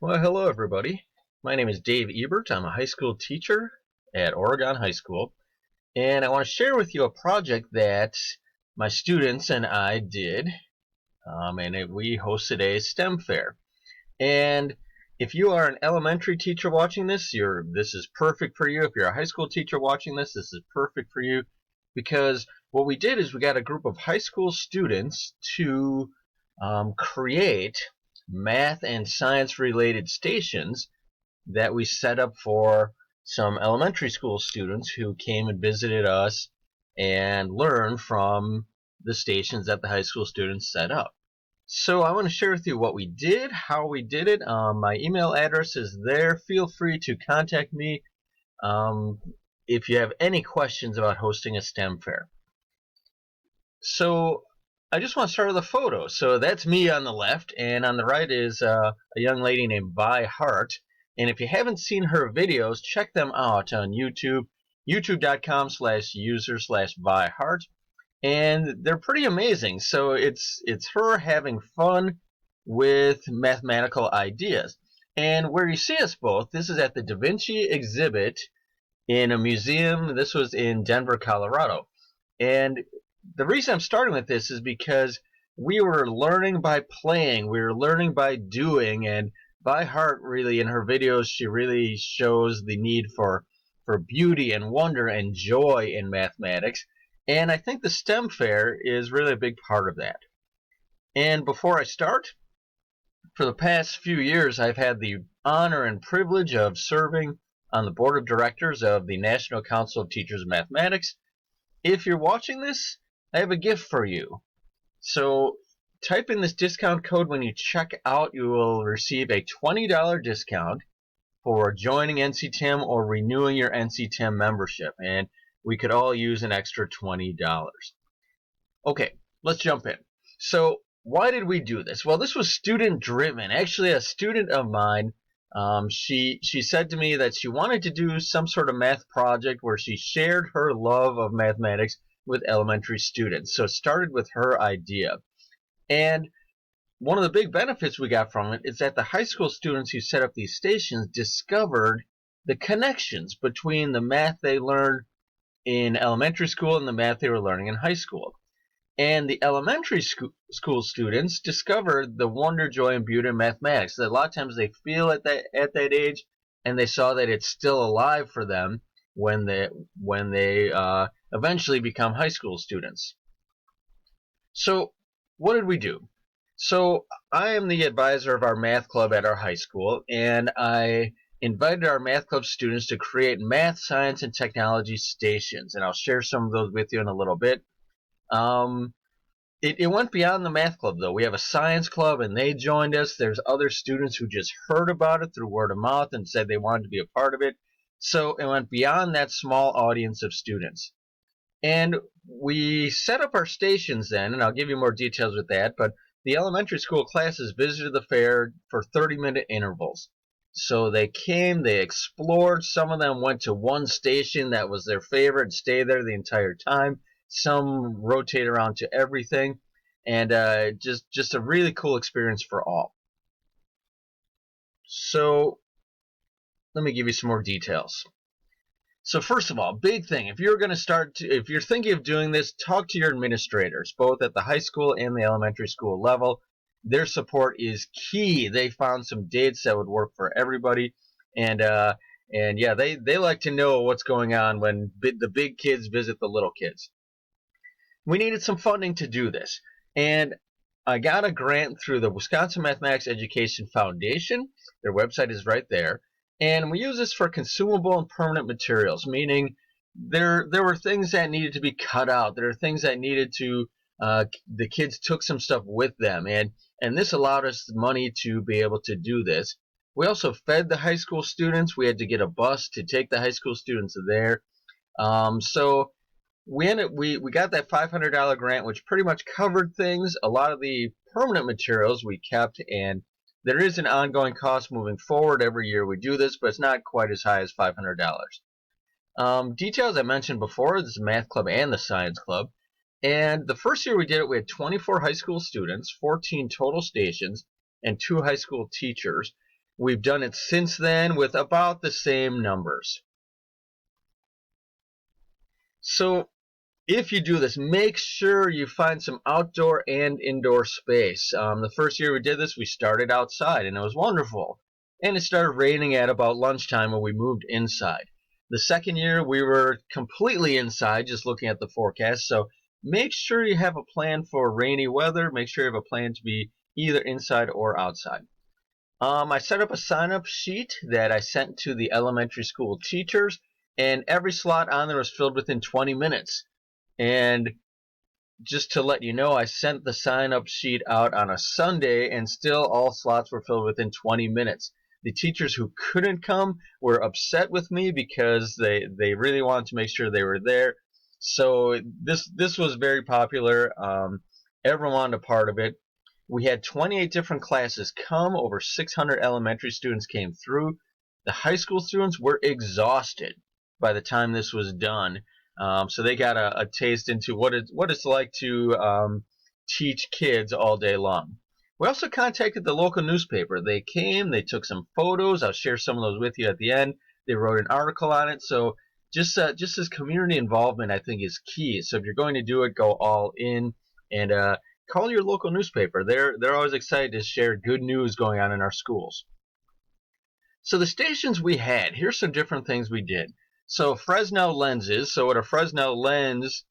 Well, hello everybody. My name is Dave Ebert. I'm a high school teacher at Oregon High School, and I want to share with you a project that my students and I did, we hosted a STEM fair. And if you are an elementary teacher watching this, this is perfect for you. If you're a high school teacher watching this is perfect for you, because what we did is we got a group of high school students to create math and science related stations that we set up for some elementary school students who came and visited us and learned from the stations that the high school students set up. So I want to share with you what we did, how we did it. My email address is there. Feel free to contact me if you have any questions about hosting a STEM fair. So I just want to start with a photo. So that's me on the left, and on the right is a young lady named Vi Hart. And if you haven't seen her videos, check them out on YouTube, youtube.com/user/Vi Hart. And they're pretty amazing. So it's her having fun with mathematical ideas. And where you see us both, this is at the Da Vinci exhibit in a museum. This was in Denver, Colorado. And the reason I'm starting with this is because we were learning by playing, we were learning by doing, and Vi Hart really, in her videos, she really shows the need for beauty and wonder and joy in mathematics. And I think the STEM fair is really a big part of that. And before I start, for the past few years, I've had the honor and privilege of serving on the board of directors of the National Council of Teachers of Mathematics. If you're watching this, I have a gift for you. So type in this discount code when you check out. You will receive a $20 discount for joining NCTEM or renewing your NCTEM membership. And we could all use an extra $20. Okay, let's jump in. So why did we do this? Well, this was student driven. Actually, a student of mine, she said to me that she wanted to do some sort of math project where she shared her love of mathematics with elementary students. So it started with her idea. And one of the big benefits we got from it is that the high school students who set up these stations discovered the connections between the math they learned in elementary school and the math they were learning in high school. And the elementary school students discovered the wonder, joy, and beauty of mathematics. A lot of times they feel at that age, and they saw that it's still alive for them when they eventually become high school students. So what did we do? So I am the advisor of our math club at our high school, and I invited our math club students to create math, science, and technology stations, and I'll share some of those with you in a little bit. It went beyond the math club, though. We have a science club, and they joined us. There's other students who just heard about it through word of mouth and said they wanted to be a part of it. So it went beyond that small audience of students. And we set up our stations then, and I'll give you more details with that, but the elementary school classes visited the fair for 30-minute intervals. So they came, they explored. Some of them went to one station that was their favorite and stayed there the entire time. Some rotate around to everything, and just a really cool experience for all. So let me give you some more details. So first of all, big thing, if you're thinking of doing this, talk to your administrators, both at the high school and the elementary school level. Their support is key. They found some dates that would work for everybody, and yeah, they like to know what's going on when the big kids visit the little kids. We needed some funding to do this, and I got a grant through the Wisconsin Mathematics Education Foundation. Their website is right there. And we use this for consumable and permanent materials, meaning there were things that needed to be cut out. There are things that needed to, the kids took some stuff with them, and this allowed us the money to be able to do this. We also fed the high school students. We had to get a bus to take the high school students there. So we got that $500 grant, which pretty much covered things. A lot of the permanent materials we kept, and there is an ongoing cost moving forward. Every year we do this, but it's not quite as high as $500. Details I mentioned before, this is the math club and the science club. And the first year we did it, we had 24 high school students, 14 total stations, and 2 high school teachers. We've done it since then with about the same numbers. So if you do this, make sure you find some outdoor and indoor space. The first year we did this, we started outside, and it was wonderful. And it started raining at about lunchtime when we moved inside. The second year, we were completely inside, just looking at the forecast. So make sure you have a plan for rainy weather. Make sure you have a plan to be either inside or outside. I set up a sign-up sheet that I sent to the elementary school teachers, and every slot on there was filled within 20 minutes. And just to let you know, I sent the sign-up sheet out on a Sunday, and still all slots were filled within 20 minutes. The teachers who couldn't come were upset with me because they really wanted to make sure they were there. So this was very popular. Everyone wanted a part of it. We had 28 different classes come. Over 600 elementary students came through. The high school students were exhausted by the time this was done. So they got a taste into what it's like to teach kids all day long. We also contacted the local newspaper. They came, they took some photos. I'll share some of those with you at the end. They wrote an article on it. So just this community involvement, I think, is key. So if you're going to do it, go all in, and call your local newspaper. They're always excited to share good news going on in our schools. So the stations we had, here's some different things we did. So Fresnel lenses. So what a Fresnel lens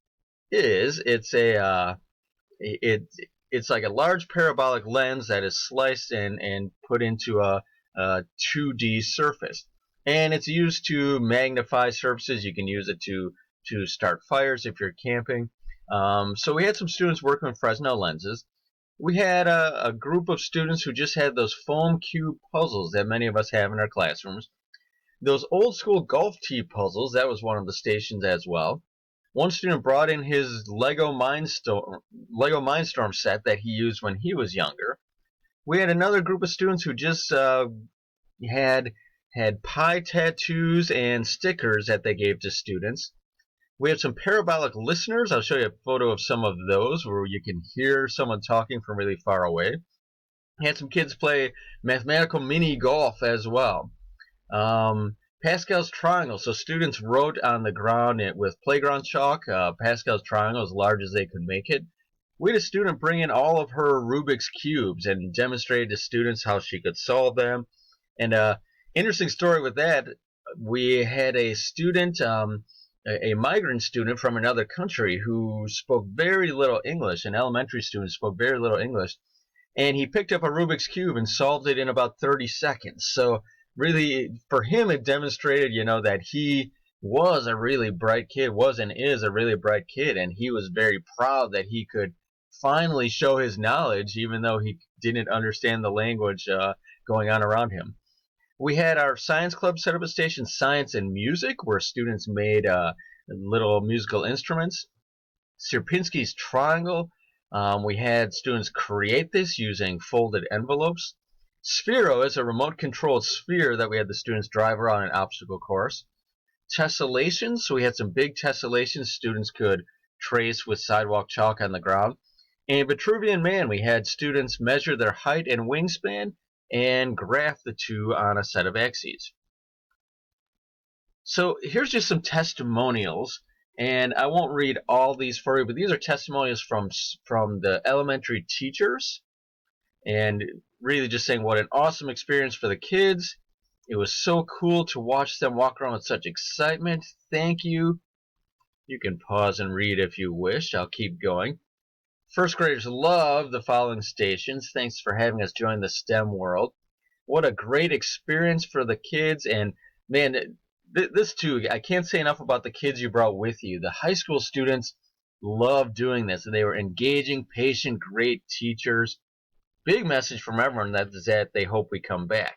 is, it's like a large parabolic lens that is sliced and put into a 2D surface, and it's used to magnify surfaces. You can use it to start fires if you're camping. So we had some students working with Fresnel lenses. We had a group of students who just had those foam cube puzzles that many of us have in our classrooms. Those old school golf tee puzzles, that was one of the stations as well. One student brought in his Lego Mindstorm set that he used when he was younger. We had another group of students who just had pie tattoos and stickers that they gave to students. We have some parabolic listeners. I'll show you a photo of some of those where you can hear someone talking from really far away. We had some kids play mathematical mini golf as well. Pascal's triangle. So students wrote on the ground with playground chalk Pascal's triangle as large as they could make it. We had a student bring in all of her Rubik's cubes and demonstrated to students how she could solve them. And interesting story with that, we had a student, a migrant student from another country who spoke very little English. An elementary student spoke very little English, and he picked up a Rubik's cube and solved it in about 30 seconds. So really, for him, it demonstrated, that he was a really bright kid, was and is a really bright kid, and he was very proud that he could finally show his knowledge, even though he didn't understand the language going on around him. We had our science club set up a station, Science and Music, where students made little musical instruments. Sierpinski's Triangle, we had students create this using folded envelopes. Sphero is a remote-controlled sphere that we had the students drive around an obstacle course. Tessellations, so we had some big tessellations students could trace with sidewalk chalk on the ground. And Vitruvian Man, we had students measure their height and wingspan and graph the two on a set of axes. So here's just some testimonials, and I won't read all these for you, but these are testimonials from the elementary teachers, and really just saying what an awesome experience for the kids. It was so cool to watch them walk around with such excitement. Thank you. You can pause and read if you wish. I'll keep going. First graders love the following stations. Thanks for having us join the STEM world. What a great experience for the kids. And man, this too, I can't say enough about the kids you brought with you. The high school students loved doing this, and they were engaging, patient, great teachers. Big message from everyone that they hope we come back.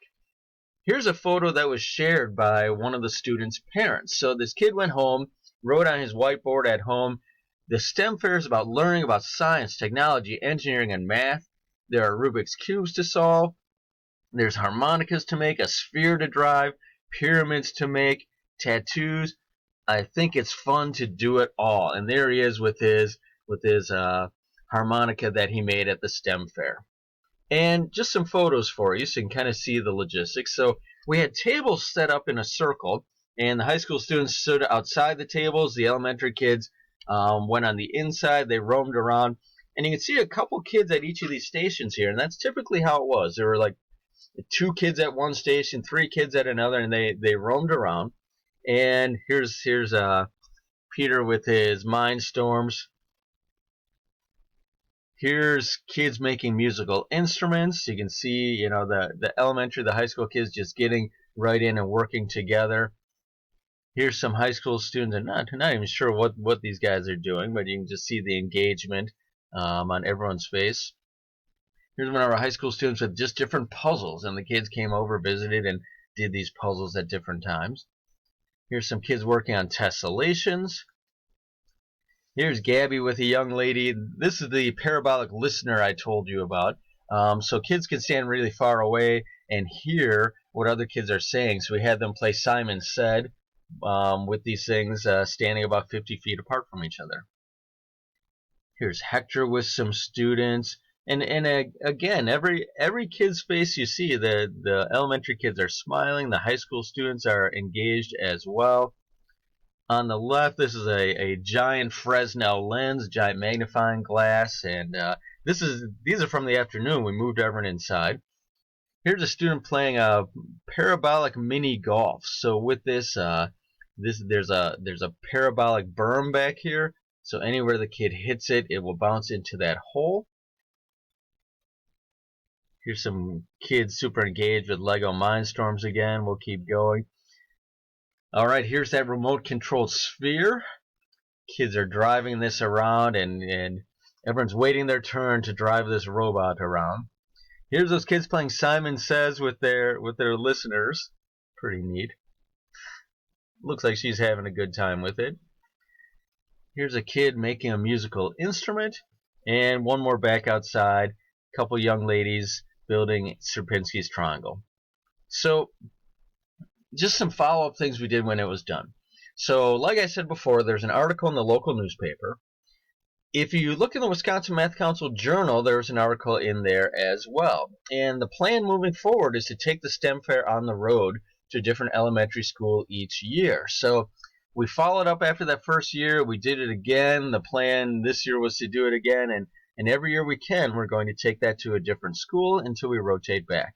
Here's a photo that was shared by one of the students' parents. So this kid went home, wrote on his whiteboard at home, the STEM fair is about learning about science, technology, engineering, and math. There are Rubik's Cubes to solve. There's harmonicas to make, a sphere to drive, pyramids to make, tattoos. I think it's fun to do it all. And there he is with his harmonica that he made at the STEM fair. And just some photos for you so you can kind of see the logistics. So we had tables set up in a circle, and the high school students stood outside the tables. The elementary kids went on the inside. They roamed around. And you can see a couple kids at each of these stations here, and that's typically how it was. There were like 2 kids at one station, 3 kids at another, and they roamed around. And here's Peter with his mind storms. Here's kids making musical instruments. You can see, the elementary, the high school kids just getting right in and working together. Here's some high school students. I'm not even sure what these guys are doing, but you can just see the engagement on everyone's face. Here's one of our high school students with just different puzzles, and the kids came over, visited, and did these puzzles at different times. Here's some kids working on tessellations. Here's Gabby with a young lady. This is the parabolic listener I told you about. So kids can stand really far away and hear what other kids are saying. So we had them play Simon Said with these things standing about 50 feet apart from each other. Here's Hector with some students. And again, every kid's face you see, the elementary kids are smiling. The high school students are engaged as well. On the left, this is a giant Fresnel lens, giant magnifying glass, and these are from the afternoon. We moved everyone inside. Here's a student playing a parabolic mini golf. So with this, there's a parabolic berm back here. So anywhere the kid hits it, it will bounce into that hole. Here's some kids super engaged with Lego Mindstorms again. We'll keep going. All right, here's that remote controlled sphere. Kids are driving this around, and everyone's waiting their turn to drive this robot around. Here's those kids playing Simon Says with their listeners. Pretty neat. Looks like she's having a good time with it. Here's a kid making a musical instrument, and one more back outside. A couple young ladies building Sierpinski's triangle. So just some follow-up things we did when it was done. So like I said before, there's an article in the local newspaper. If you look in the Wisconsin Math Council Journal, there's an article in there as well. And the plan moving forward is to take the STEM fair on the road to a different elementary school each year. So we followed up after that first year. We did it again. The plan this year was to do it again. And every year we can, we're going to take that to a different school until we rotate back.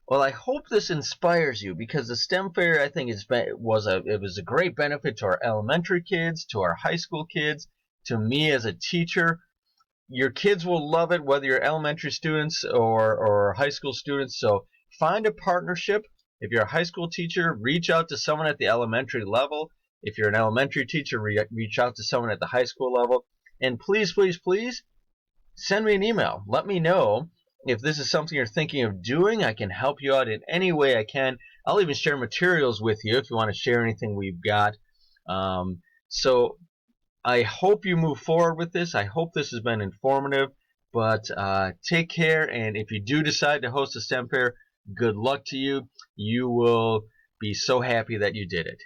Well, I hope this inspires you, because the STEM fair, I think, it was a great benefit to our elementary kids, to our high school kids, to me as a teacher. Your kids will love it, whether you're elementary students or high school students. So find a partnership. If you're a high school teacher, reach out to someone at the elementary level. If you're an elementary teacher, reach out to someone at the high school level. And please, please, please, send me an email. Let me know if this is something you're thinking of doing. I can help you out in any way I can. I'll even share materials with you if you want to share anything we've got. So I hope you move forward with this. I hope this has been informative. But take care, and if you do decide to host a STEM fair, good luck to you. You will be so happy that you did it.